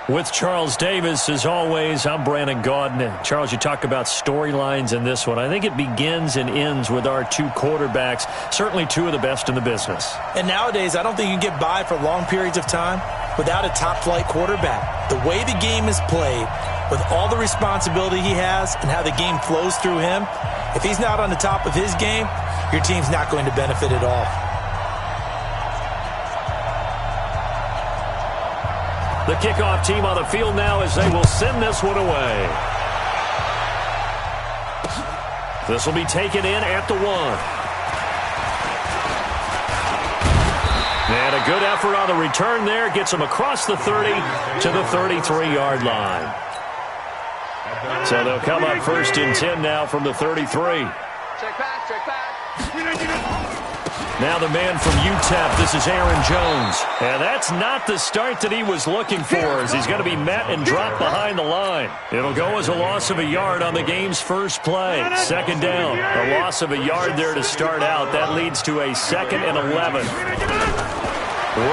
With Charles Davis, as always, I'm Brandon Gaudin. Charles, you talk about storylines in this one. I think it begins and ends with our two quarterbacks, certainly two of the best in the business. And nowadays, I don't think you can get by for long periods of time without a top-flight quarterback. The way the game is played, with all the responsibility he has and how the game flows through him, if he's not on the top of his game, your team's not going to benefit at all. The kickoff team on the field now as they will send this one away. This will be taken in at the 1. And a good effort on the return there. Gets him across the 30 to the 33-yard line. So they'll come up 1st and 10 now from the 33. Check back. Now the man from UTEP, this is Aaron Jones. And that's not the start that he was looking for, as he's going to be met and dropped behind the line. It'll go as a loss of a yard on the game's first play. 2nd down. A loss of a yard there to start out. That leads to a 2nd and 11.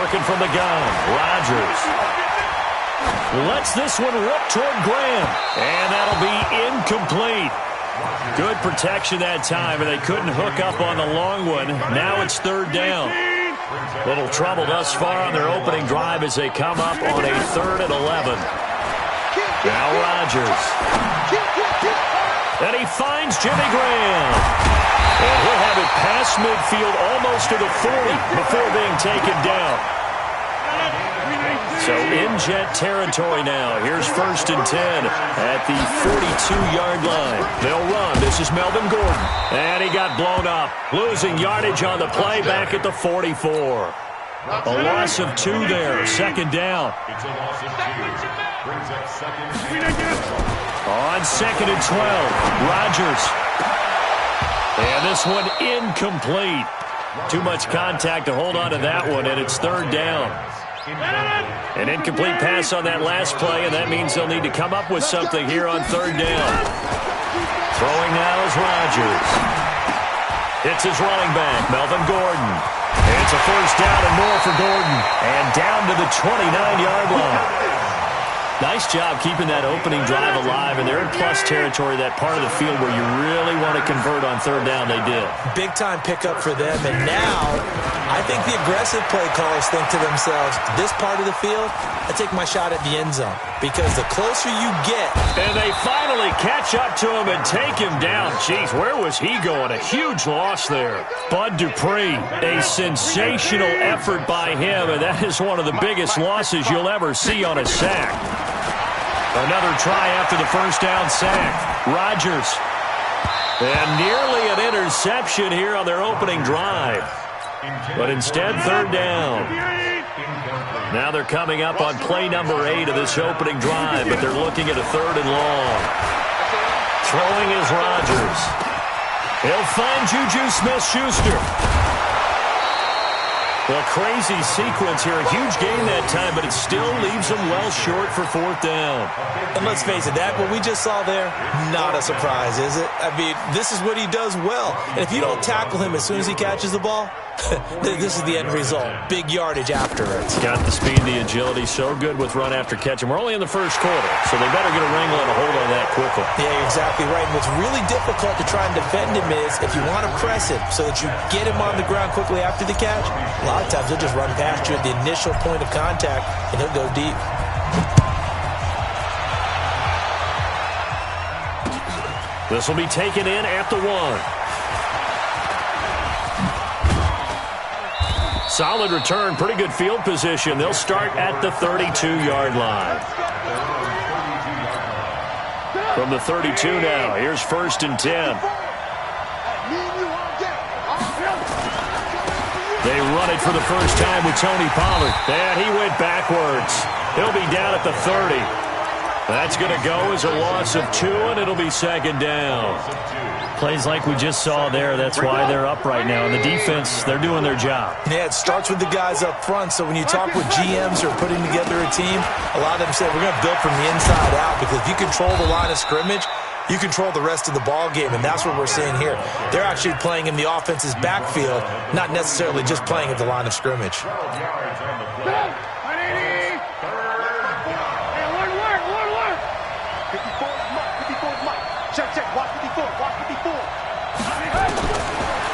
Working from the gun, Rodgers lets this one rip toward Graham. And that'll be incomplete. Good protection that time, and they couldn't hook up on the long one. Now it's 3rd down. Little trouble thus far on their opening drive as they come up on a 3rd and 11. Now Rodgers. And he finds Jimmy Graham. And he'll have it past midfield almost to the 40 before being taken down. So in Jet territory now. Here's 1st and 10 at the 42-yard line. They'll run. This is Melvin Gordon. And he got blown up. Losing yardage on the play back at the 44. A loss of 2 there. 2nd down. On 2nd and 12. Rodgers. And this one incomplete. Too much contact to hold on to that one, and it's 3rd down. An incomplete pass on that last play, and that means they'll need to come up with something here on 3rd down. Throwing now is Rodgers. It's his running back, Melvin Gordon. And it's a 1st down and more for Gordon. And down to the 29-yard line. Nice job keeping that opening drive alive, and they're in plus territory, that part of the field where you really want to convert on 3rd down. They did. Big-time pickup for them, and now I think the aggressive play callers think to themselves, this part of the field, I take my shot at the end zone, because the closer you get. And they finally catch up to him and take him down. Jeez, where was he going? A huge loss there. Bud Dupree, a sensational effort by him, and that is one of the biggest losses you'll ever see on a sack. Another try after the 1st down sack. Rodgers. And nearly an interception here on their opening drive. But instead, 3rd down. Now they're coming up on play number 8 of this opening drive, but they're looking at a 3rd and long. Throwing is Rodgers. He'll find Juju Smith-Schuster. Well, crazy sequence here. A huge gain that time, but it still leaves them well short for 4th down. And let's face it, that what we just saw there, not a surprise, is it? I mean, this is what he does well. And if you don't tackle him as soon as he catches the ball, this is the end result. Big yardage afterwards. Got the speed, the agility, so good with run after catch. And we're only in the 1st quarter, so they better get a wrangle and a hold on that quickly. Yeah, you're exactly right. And what's really difficult to try and defend him is if you want to press him so that you get him on the ground quickly after the catch, a lot of times he'll just run past you at the initial point of contact, and he'll go deep. This will be taken in at the 1. Solid return, pretty good field position. They'll start at the 32-yard line. From the 32 now, here's 1st and 10. They run it for the first time with Tony Pollard. And he went backwards. He'll be down at the 30. That's going to go as a loss of 2, and it'll be 2nd down. Plays like we just saw there. That's why they're up right now. And the defense, they're doing their job. Yeah, it starts with the guys up front. So when you talk with GMs who are putting together a team, a lot of them say, we're going to build from the inside out, because if you control the line of scrimmage, you control the rest of the ball game, and that's what we're seeing here. They're actually playing in the offense's backfield, not necessarily just playing at the line of scrimmage.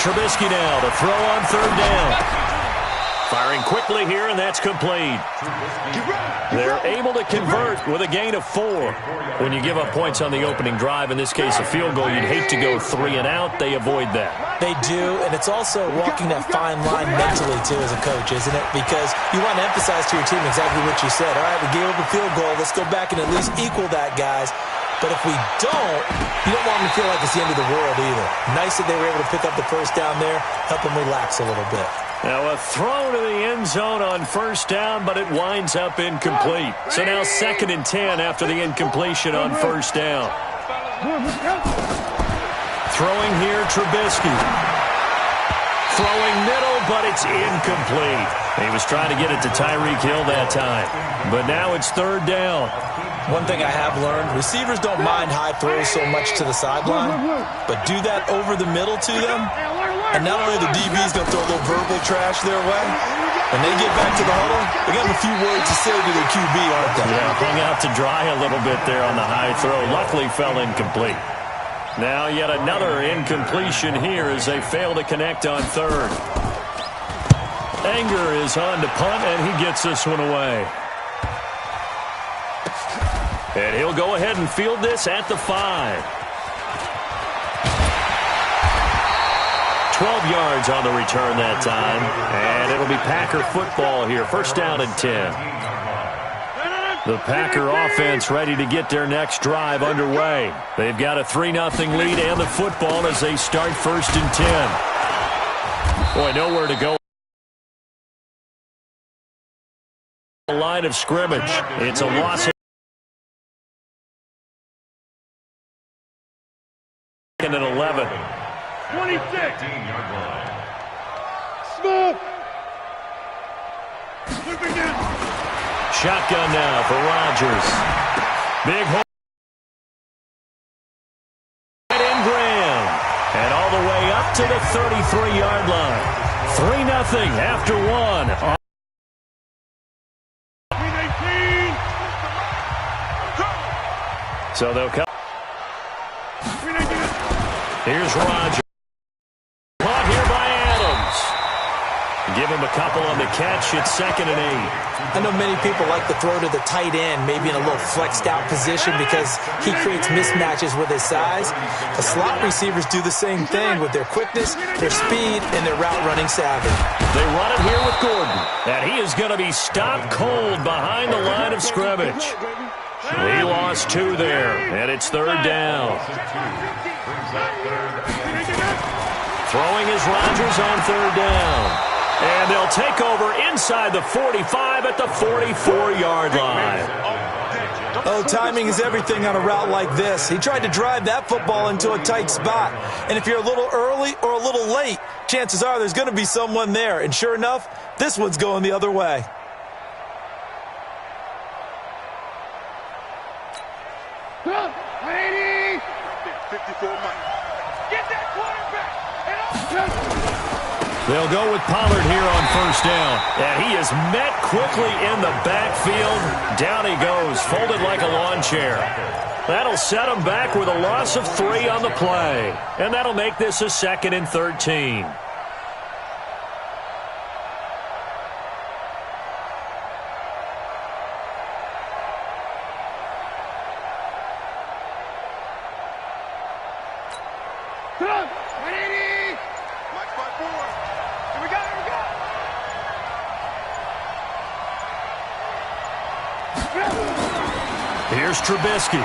Trubisky now to throw on third down. Firing quickly here, and that's complete. They're able to convert with a gain of 4. When you give up points on the opening drive, in this case a field goal, you'd hate to go 3 and out. They avoid that. They do, and it's also walking that fine line mentally, too, as a coach, isn't it? Because you want to emphasize to your team exactly what you said. All right, we gave up a field goal. Let's go back and at least equal that, guys. But if we don't, you don't want them to feel like it's the end of the world either. Nice that they were able to pick up the first down there, help them relax a little bit. Now a throw to the end zone on first down, but it winds up incomplete. So now 2nd and 10 after the incompletion on first down. Throwing here, Trubisky. Throwing middle, but it's incomplete. He was trying to get it to Tyreek Hill that time. But now it's 3rd down. One thing I have learned, receivers don't mind high throws so much to the sideline, but do that over the middle to them, and not only the DB's going to throw a little verbal trash their way, when they get back to the huddle, they got a few words to say to their QB, aren't they? Yeah, hung out to dry a little bit there on the high throw. Luckily fell incomplete. Now yet another incompletion here as they fail to connect on 3rd. Anger is on to punt, and he gets this one away. And he'll go ahead and field this at the 5. 12 yards on the return that time. And it'll be Packer football here. 1st down and 10. The Packer offense ready to get their next drive underway. They've got a 3-0 lead and the football as they start 1st and 10. Boy, nowhere to go. Line of scrimmage. It's a loss. And an 11. 26. Smoke. Shotgun now for Rodgers. Big hole. In Graham. And all the way up to the 33-yard line. 3-0 after 1. So they'll come. Here's Rodgers. Caught here by Adams. Give him a couple on the catch. It's 2nd and 8. I know many people like to throw to the tight end, maybe in a little flexed out position because he creates mismatches with his size. The slot receivers do the same thing with their quickness, their speed, and their route running savvy. They run it here with Gordon. And he is going to be stopped cold behind the line of scrimmage. He lost 2 there, and it's 3rd down. Throwing is Rodgers on 3rd down. And they'll take over inside the 45 at the 44-yard line. Oh, timing is everything on a route like this. He tried to drive that football into a tight spot. And if you're a little early or a little late, chances are there's going to be someone there. And sure enough, this one's going the other way. They'll go with Pollard here on 1st down. And he is met quickly in the backfield. Down he goes, folded like a lawn chair. That'll set him back with a loss of 3 on the play. And that'll make this a 2nd and 13. Here's Trubisky.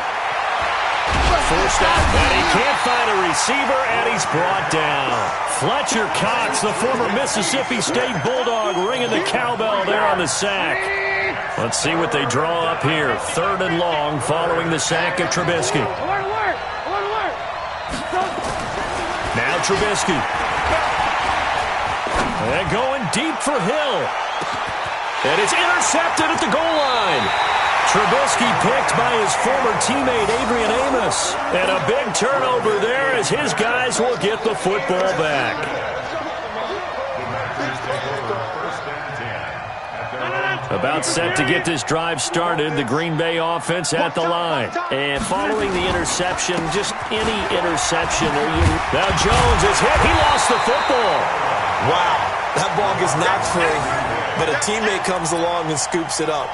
Forced out, and he can't find a receiver, and he's brought down. Fletcher Cox, the former Mississippi State Bulldog, ringing the cowbell there on the sack. Let's see what they draw up here. 3rd and long following the sack of Trubisky. Now Trubisky. And going deep for Hill. And it's intercepted at the goal line. Trubisky picked by his former teammate Adrian Amos. And a big turnover there as his guys will get the football back. About set to get this drive started, the Green Bay offense at the line. And following the interception, just any interception. Now Jones is hit. He lost the football. Wow, that ball gets knocked free, but a teammate comes along and scoops it up.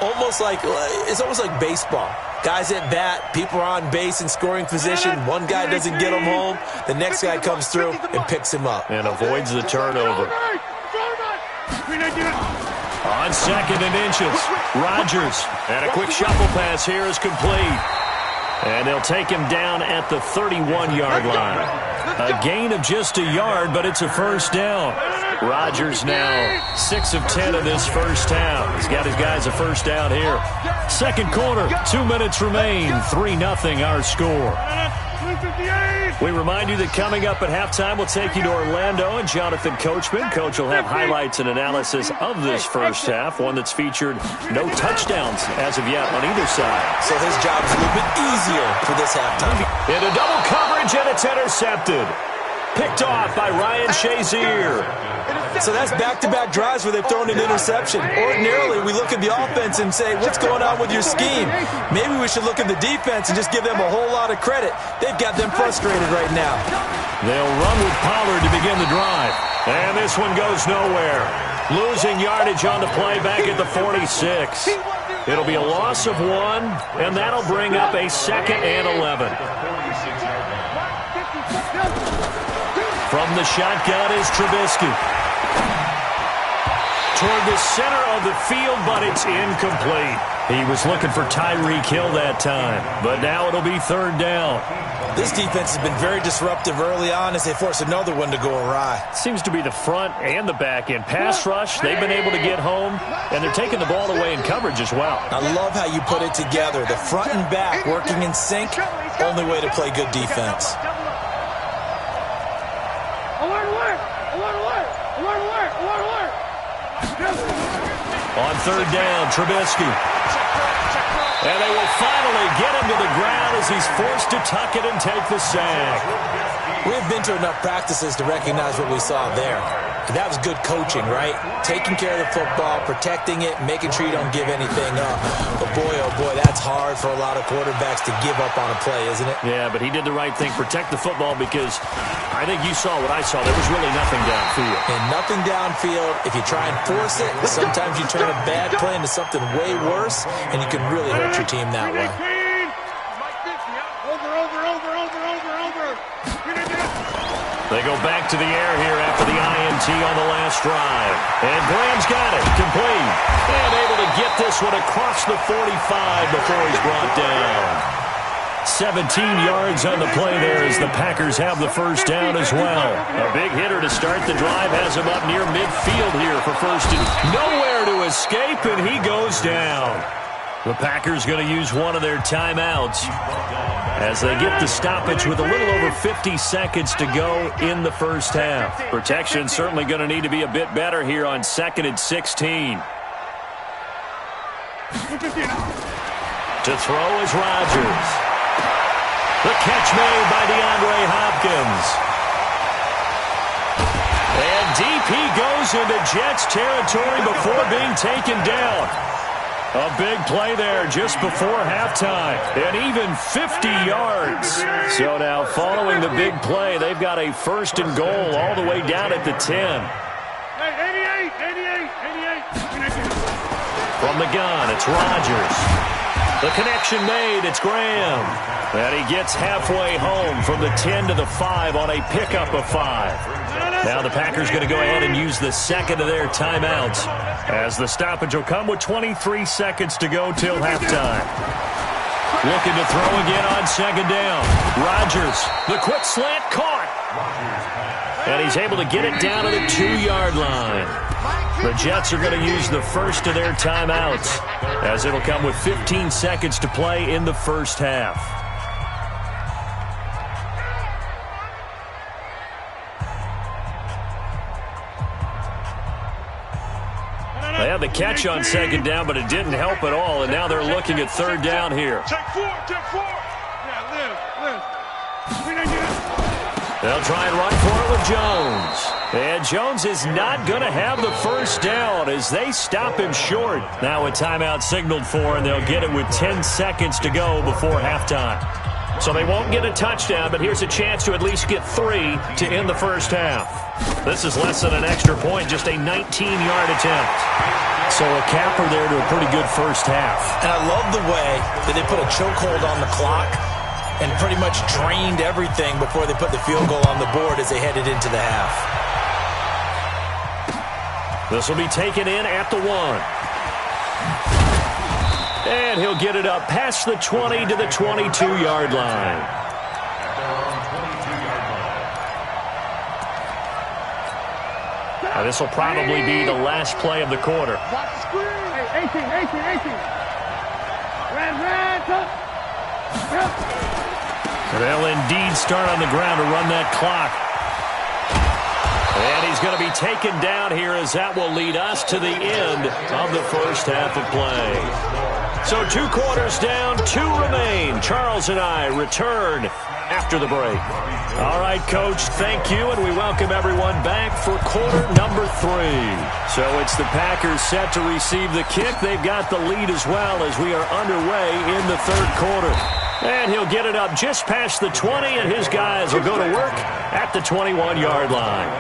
It's almost like baseball. Guys at bat, people are on base in scoring position. One guy doesn't get him home. The next guy comes through and picks him up. And avoids the turnover. On second and inches, Rodgers. And a quick shuffle pass here is complete. And they'll take him down at the 31-yard line. A gain of just a yard, but it's a first down. Rodgers now 6 of 10 of this first half. He's got his guys a first down here. Second quarter, 2 minutes remain. 3-0 our score. We remind you that coming up at halftime, we'll take you to Orlando and Jonathan Coachman. Coach will have highlights and analysis of this first half, one that's featured no touchdowns as of yet on either side. So his job is a little bit easier for this halftime. Into double coverage, and it's intercepted. Picked off by Ryan Shazier. So that's back-to-back drives where they've thrown an interception. Ordinarily, we look at the offense and say, what's going on with your scheme? Maybe we should look at the defense and just give them a whole lot of credit. They've got them frustrated right now. They'll run with Pollard to begin the drive. And this one goes nowhere. Losing yardage on the play back at the 46. It'll be a loss of 1, and that'll bring up a 2nd and 11. From the shotgun is Trubisky. Toward the center of the field, but it's incomplete. He was looking for Tyreek Hill that time, but now it'll be third down. This defense has been very disruptive early on as they force another one to go awry. Seems to be the front and the back end. Pass rush, they've been able to get home, and they're taking the ball away in coverage as well. I love how you put it together. The front and back working in sync, only way to play good defense. On third down, Trubisky. And they will finally get him to the ground as he's forced to tuck it and take the sack. We've been to enough practices to recognize what we saw there. And that was good coaching, right? Taking care of the football, protecting it, making sure you don't give anything up. But boy, oh boy, that's hard for a lot of quarterbacks to give up on a play, isn't it? Yeah, but he did the right thing. Protect the football because I think you saw what I saw. There was really nothing downfield. And nothing downfield. If you try and force it, sometimes you turn a bad play into something way worse, and you can really hurt your team that way. They go back to the air here after the INT on the last drive. And Graham's got it. Complete. And able to get this one across the 45 before he's brought down. 17 yards on the play there as the Packers have the first down as well. A big hitter to start the drive has him up near midfield here for first and nowhere to escape, and he goes down. The Packers going to use one of their timeouts as they get the stoppage with a little over 50 seconds to go in the first half. Protection certainly going to need to be a bit better here on 2nd and 16. To throw is Rodgers. The catch made by DeAndre Hopkins. And deep he goes into Jets territory before being taken down. A big play there just before halftime, and even 50 yards. So now following the big play, they've got a first and goal all the way down at the 10. From the gun, it's Rodgers. The connection made, it's Graham. And he gets halfway home from the 10 to the 5 on a pickup of 5. Now the Packers going to go ahead and use the second of their timeouts as the stoppage will come with 23 seconds to go till halftime. Looking to throw again on second down. Rodgers, the quick slant caught. And he's able to get it down to the 2-yard line. The Jets are going to use the first of their timeouts as it'll come with 15 seconds to play in the first half. They had the catch on second down, but it didn't help at all, and now they're looking at third down here. They'll try and run for it with Jones. And Jones is not going to have the first down as they stop him short. Now a timeout signaled for, and they'll get it with 10 seconds to go before halftime. So they won't get a touchdown, but here's a chance to at least get 3 to end the first half. This is less than an extra point, just a 19-yard attempt. So a capper there to a pretty good first half. And I love the way that they put a chokehold on the clock and pretty much drained everything before they put the field goal on the board as they headed into the half. This will be taken in at the 1. And he'll get it up past the 20 to the 22-yard line. Now this will probably be the last play of the quarter. 18. So they'll indeed start on the ground to run that clock. And he's going to be taken down here as that will lead us to the end of the first half of play. So 2 quarters down, 2 remain. Charles and I return after the break. All right, Coach, thank you, and we welcome everyone back for quarter number 3. So it's the Packers set to receive the kick. They've got the lead as well as we are underway in the third quarter. And he'll get it up just past the 20, and his guys will go to work at the 21-yard line.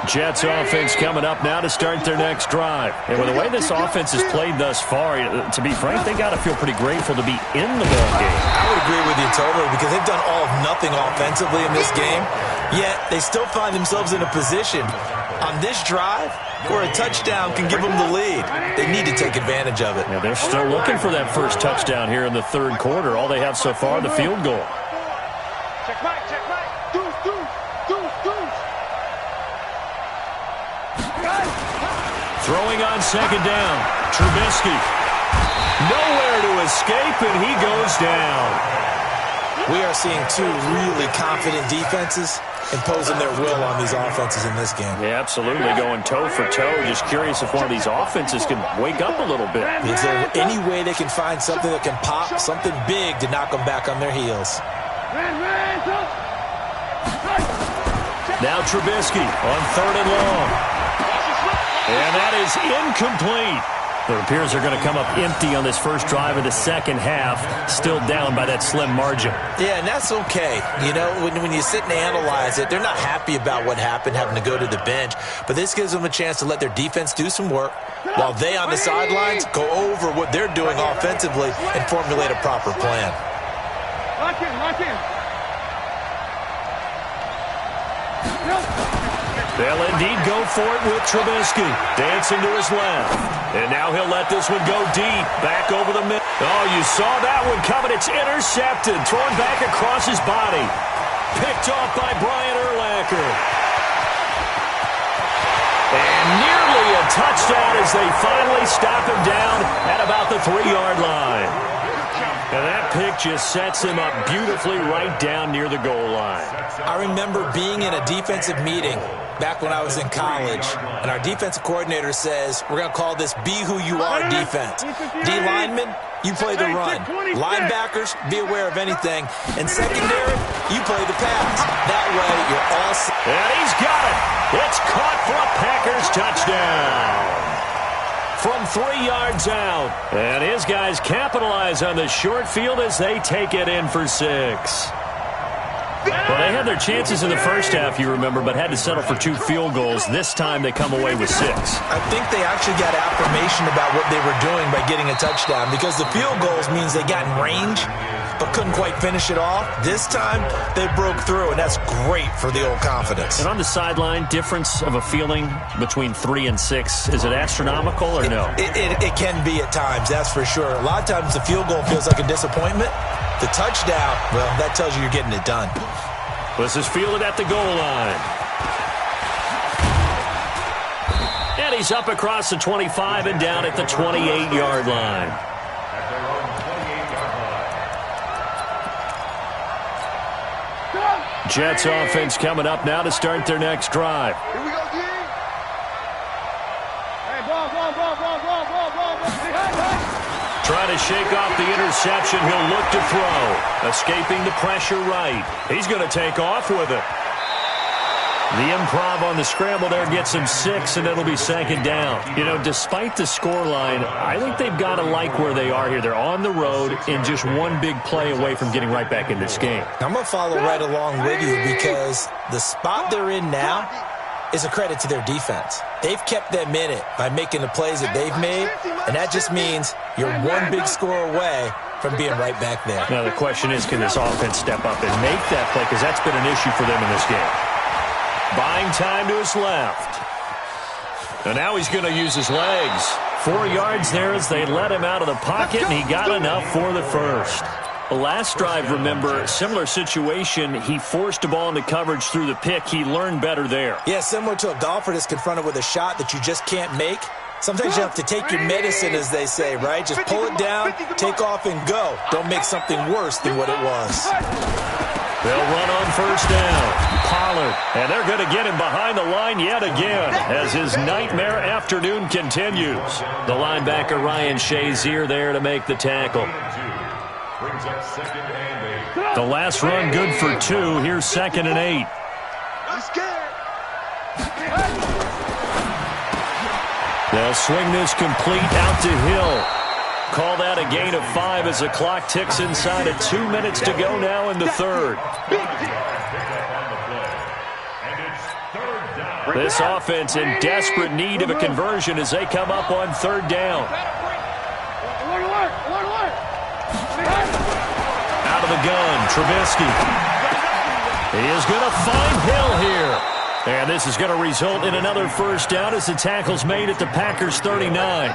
Jets offense coming up now to start their next drive. And with the way this offense has played thus far, to be frank, they got to feel pretty grateful to be in the ball game. I would agree with you totally because they've done all of nothing offensively in this game, yet they still find themselves in a position on this drive where a touchdown can give them the lead. They need to take advantage of it. Yeah, they're still looking for that first touchdown here in the third quarter. All they have so far, the field goal. Check back. Deuce. Throwing on second down, Trubisky. Nowhere to escape, and he goes down. We are seeing 2 really confident defenses imposing their will on these offenses in this game. Yeah, absolutely, going toe for toe. Just curious if one of these offenses can wake up a little bit. Is there any way they can find something that can pop, something big to knock them back on their heels? Now Trubisky on 3rd and long. And that is incomplete. It appears they're going to come up empty on this first drive of the second half, still down by that slim margin. Yeah, and that's okay. You know, when you sit and analyze it, they're not happy about what happened, having to go to the bench. But this gives them a chance to let their defense do some work while they on the sidelines go over what they're doing offensively and formulate a proper plan. Lock in. They'll indeed go for it with Trubisky. Dancing to his left. And now he'll let this one go deep. Back over the middle. Oh, you saw that one coming. It's intercepted. Thrown back across his body. Picked off by Brian Urlacher. And nearly a touchdown as they finally stop him down at about the 3-yard line. And that pick just sets him up beautifully right down near the goal line. I remember being in a defensive meeting back when I was in college, and our defensive coordinator says, we're going to call this Be Who You Are defense. D-linemen, you play the run. Linebackers, be aware of anything. And secondary, you play the pass. That way, you're all set. And he's got it. It's caught for a Packers touchdown. From 3 yards out. And his guys capitalize on the short field as they take it in for 6. Well, they had their chances in the first half, you remember, but had to settle for 2 field goals. This time they come away with 6. I think they actually got affirmation about what they were doing by getting a touchdown because the field goals means they got in range but couldn't quite finish it off. This time they broke through, and that's great for the old confidence. And on the sideline, difference of a feeling between 3 and 6, is it astronomical or no? It can be at times, that's for sure. A lot of times the field goal feels like a disappointment. The touchdown, well, that tells you you're getting it done. This is fielded at the goal line. And he's up across the 25 and down at the 28-yard line. Jets offense coming up now to start their next drive. Here we go, D. Hey, ball. Trying to shake off the interception. He'll look to throw. Escaping the pressure right. He's going to take off with it. The improv on the scramble there gets him 6, and it'll be second down. You know, despite the scoreline, I think they've got to like where they are here. They're on the road and just one big play away from getting right back in this game. I'm going to follow right along with you because the spot they're in now is a credit to their defense. They've kept them in it by making the plays that they've made, and that just means you're one big score away from being right back there. Now, the question is, can this offense step up and make that play? Because that's been an issue for them in this game. Buying time to his left. And now he's going to use his legs. 4 yards there as they let him out of the pocket, and he got enough for the first. The last drive, remember, similar situation. He forced a ball into coverage through the pick. He learned better there. Yeah, similar to a golfer that's confronted with a shot that you just can't make. Sometimes you have to take your medicine, as they say, right? Just pull it down, take off, and go. Don't make something worse than what it was. They'll run on first down. Pollard. And they're going to get him behind the line yet again as his nightmare afternoon continues. The linebacker, Ryan Shazier, there to make the tackle. The last run good for 2. Here's 2nd and 8. They'll swing this complete out to Hill. Call that a gain of 5 as the clock ticks inside of 2 minutes to go now in the third. This offense in desperate need of a conversion as they come up on third down. Out of the gun, Trubisky. He is going to find Hill here. And this is going to result in another first down as the tackle's made at the Packers' 39.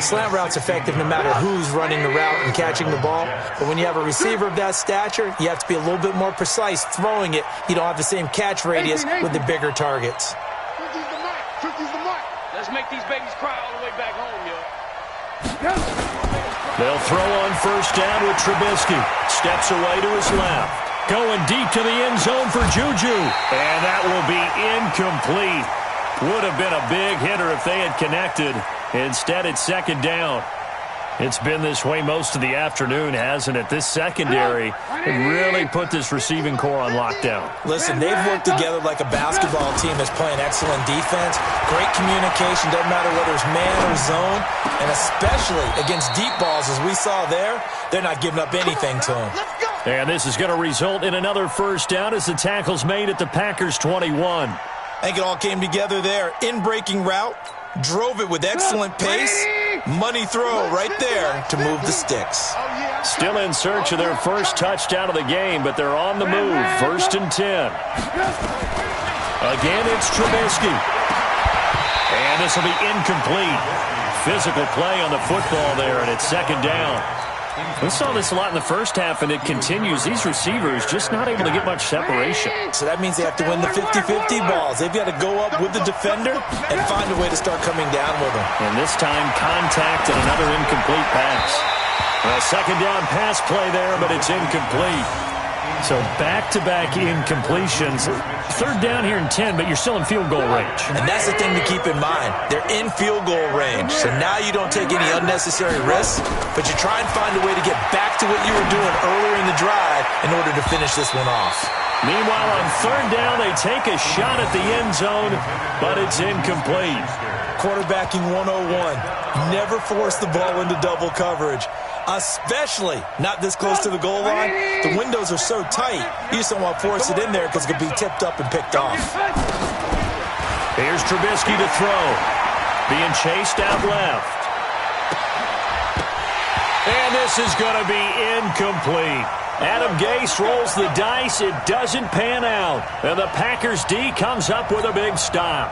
Slant route's effective no matter who's running the route and catching the ball. But when you have a receiver of that stature, you have to be a little bit more precise throwing it. You don't have the same catch radius with the bigger targets. Let's make these babies cry all the way back home, yo. They'll throw on first down with Trubisky. Steps away to his left. Going deep to the end zone for Juju. And that will be incomplete. Would have been a big hitter if they had connected. Instead, it's second down. It's been this way most of the afternoon, hasn't it? This secondary really put this receiving core on lockdown. Listen, they've worked together like a basketball team that's playing excellent defense. Great communication, doesn't matter whether it's man or zone. And especially against deep balls, as we saw there, they're not giving up anything to them. And this is going to result in another first down as the tackle's made at the Packers' 21. I think it all came together there. In-breaking route, drove it with excellent pace. Money throw right there to move the sticks. Still in search of their first touchdown of the game, but they're on the move. 1st and 10. Again, it's Trubisky. And this will be incomplete. Physical play on the football there, and it's second down. We saw this a lot in the first half, and it continues. These receivers just not able to get much separation. So that means they have to win the 50-50 balls. They've got to go up with the defender and find a way to start coming down with them. And this time, contact and another incomplete pass. A second down pass play there, but it's incomplete. So back-to-back incompletions. Third down here in 10, but you're still in field goal range. And that's the thing to keep in mind. They're in field goal range. So now you don't take any unnecessary risks, but you try and find a way to get back to what you were doing earlier in the drive in order to finish this one off. Meanwhile, on third down, they take a shot at the end zone, but it's incomplete. Quarterbacking 101. Never force the ball into double coverage, especially not this close to the goal line. The windows are so tight, you just don't want to force it in there because it could be tipped up and picked off. Here's Trubisky to throw. Being chased out left. And this is going to be incomplete. Adam Gase rolls the dice. It doesn't pan out. And the Packers D comes up with a big stop.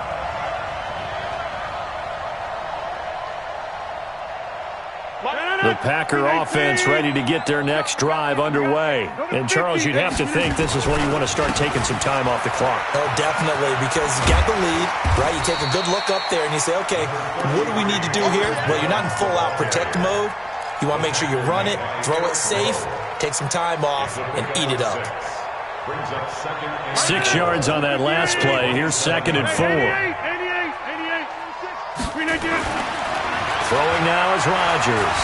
The Packer offense ready to get their next drive underway. And, Charles, you'd have to think this is where you want to start taking some time off the clock. Oh, definitely, because you got the lead, right? You take a good look up there and you say, okay, what do we need to do here? Well, you're not in full-out protect mode. You want to make sure you run it, throw it safe, take some time off, and eat it up. 6 yards on that last play. Here's 2nd and 4. Throwing now is Rodgers.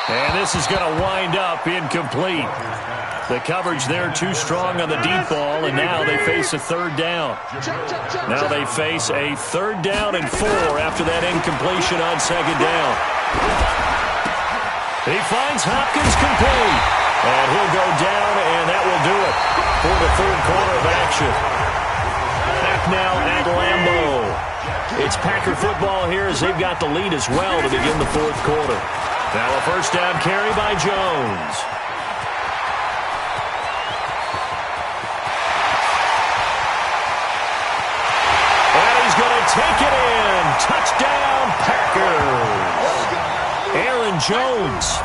And this is going to wind up incomplete. The coverage there too strong on the deep ball, and now they face a third down. Now they face a third down and 4 after that incompletion on second down. He finds Hopkins complete, and he'll go down, and that will do it for the third quarter of action. Back now at Lambeau. It's Packer football here as they've got the lead as well to begin the fourth quarter. Now a first down carry by Jones. And he's going to take it in. Touchdown, Packers. Aaron Jones.